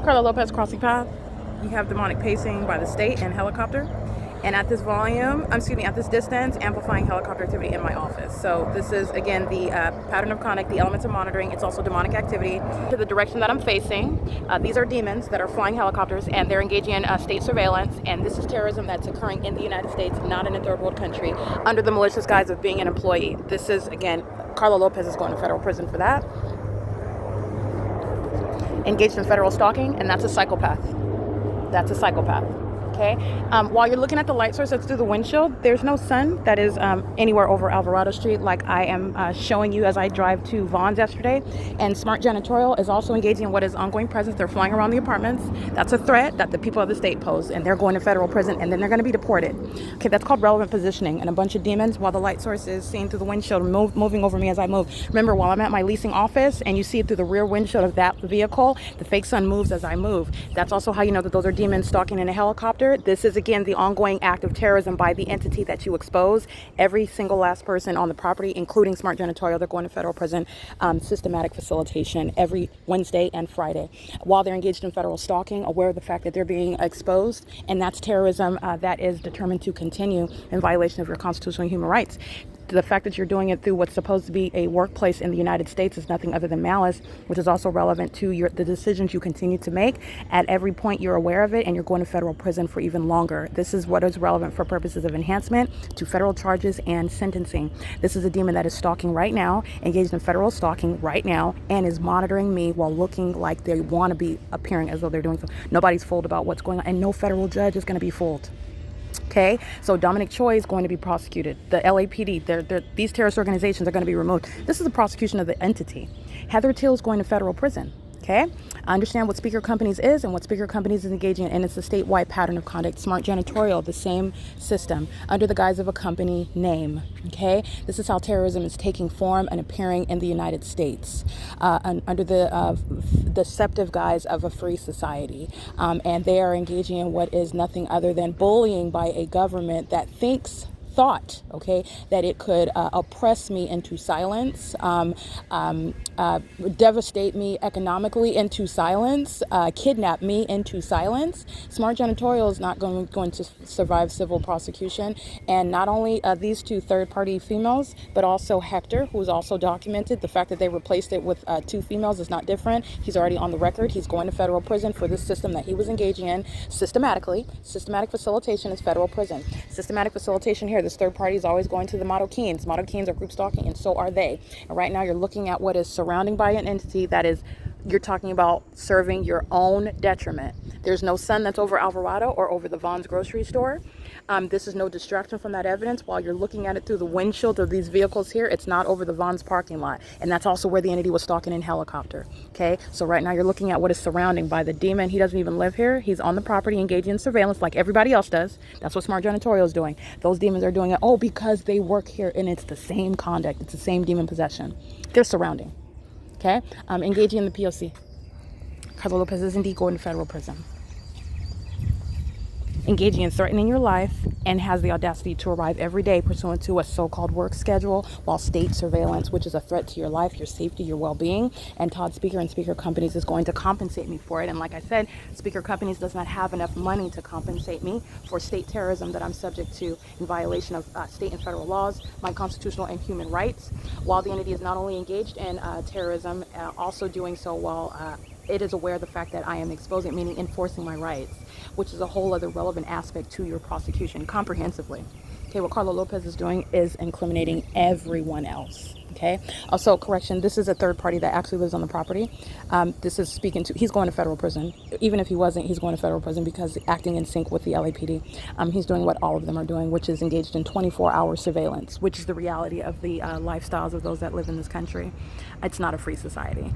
CARLO Lopez crossing path. You have demonic pacing by the state and helicopter. And at this at this distance, amplifying helicopter activity in my office. So this is, again, the pattern of conduct, the elements of monitoring. It's also demonic activity. To the direction that I'm facing, these are demons that are flying helicopters, and they're engaging in state surveillance. And this is terrorism that's occurring in the United States, not in a third world country, under the malicious guise of being an employee. This is, again, CARLO Lopez is going to federal prison for that. Engaged in federal stalking, and that's a psychopath. That's a psychopath. Okay. While you're looking at the light source that's through the windshield, there's no sun that is anywhere over Alvarado Street, like I am showing you as I drive to Vaughn's yesterday. And Smart Janitorial is also engaging in what is ongoing presence. They're flying around the apartments. That's a threat that the people of the state pose, and they're going to federal prison, and then they're going to be deported. Okay, that's called relevant positioning. And a bunch of demons, while the light source is seen through the windshield, moving over me as I move. Remember, while I'm at my leasing office and you see it through the rear windshield of that vehicle, the fake sun moves as I move. That's also how you know that those are demons stalking in a helicopter. This is, again, the ongoing act of terrorism by the entity that you expose. Every single last person on the property, including Smart Janitorial, they're going to federal prison. Systematic facilitation every Wednesday and Friday. While they're engaged in federal stalking, aware of the fact that they're being exposed, and that's terrorism that is determined to continue in violation of your constitutional and human rights. The fact that you're doing it through what's supposed to be a workplace in the United States is nothing other than malice, which is also relevant to the decisions you continue to make. At every point, you're aware of it, and you're going to federal prison for even longer. This is what is relevant for purposes of enhancement to federal charges and sentencing. This is a demon that is stalking right now, engaged in federal stalking right now, and is monitoring me while looking like they want to be appearing as though they're doing so. Nobody's fooled about what's going on, and no federal judge is going to be fooled. Okay, so Dominic Choi is going to be prosecuted. The LAPD, these terrorist organizations are going to be removed. This is the prosecution of the entity. Heather Till is going to federal prison. Okay, I understand what Speaker Companies is and what Speaker Companies is engaging in, and it's a statewide pattern of conduct. Smart Janitorial, the same system, under the guise of a company name. Okay, this is how terrorism is taking form and appearing in the United States, under the deceptive guise of a free society, and they are engaging in what is nothing other than bullying by a government that thought, okay, that it could oppress me into silence, devastate me economically into silence, kidnap me into silence. Smart Janitorial is not going to survive civil prosecution. And not only these two third-party females, but also Hector, who is also documented. The fact that they replaced it with two females is not different. He's already on the record. He's going to federal prison for this system that he was engaging in systematically. Systematic facilitation is federal prison. Systematic facilitation here, this third party is always going to the Maroquins. Maroquins are group stalking, and so are they. And right now you're looking at what is surrounding by an entity that is, you're talking about serving your own detriment. There's no sun that's over Alvarado or over the Vaughn's grocery store. This is no distraction from that evidence. While you're looking at it through the windshield of these vehicles here, it's not over the Vaughn's parking lot. And that's also where the entity was stalking in helicopter. Okay, so right now you're looking at what is surrounding by the demon. He doesn't even live here. He's on the property engaging in surveillance like everybody else does. That's what Smart Janitorial is doing. Those demons are doing it, because they work here, and it's the same conduct. It's the same demon possession. They're surrounding. Okay, engaging in the P.O.C. CARLO Lopez is indeed going to federal prison. Engaging in threatening your life, and has the audacity to arrive every day pursuant to a so-called work schedule while state surveillance, which is a threat to your life, your safety, your well-being. And Todd Speaker and Speaker Companies is going to compensate me for it. And like I said, Speaker Companies does not have enough money to compensate me for state terrorism that I'm subject to in violation of state and federal laws, my constitutional and human rights, while the entity is not only engaged in terrorism, also doing so while it is aware of the fact that I am exposing, meaning enforcing my rights, which is a whole other relevant aspect to your prosecution comprehensively. Okay, what CARLO Lopez is doing is incriminating everyone else. Okay, also correction, this is a third party that actually lives on the property. This is speaking to, he's going to federal prison. Even if he wasn't, he's going to federal prison because acting in sync with the LAPD. He's doing what all of them are doing, which is engaged in 24-hour surveillance, which is the reality of the lifestyles of those that live in this country. It's not a free society.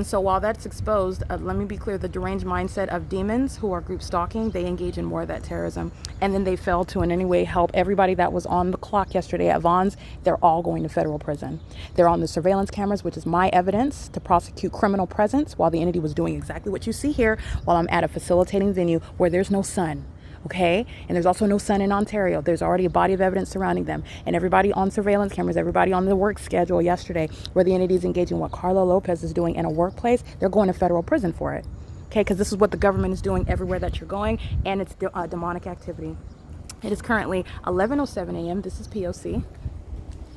So while that's exposed, let me be clear, the deranged mindset of demons who are group stalking, they engage in more of that terrorism. And then they fail to in any way help everybody that was on the clock yesterday at Vaughn's. They're all going to federal prison. They're on the surveillance cameras, which is my evidence to prosecute criminal presence, while the entity was doing exactly what you see here while I'm at a facilitating venue where there's no sun. Okay, and there's also no sun in Ontario. There's already a body of evidence surrounding them, and everybody on surveillance cameras, everybody on the work schedule yesterday, where the entity is engaging what CARLO Lopez is doing in a workplace, they're going to federal prison for it. Okay, because this is what the government is doing everywhere that you're going, and it's demonic activity. It is currently 11:07 a.m. This is P.O.C.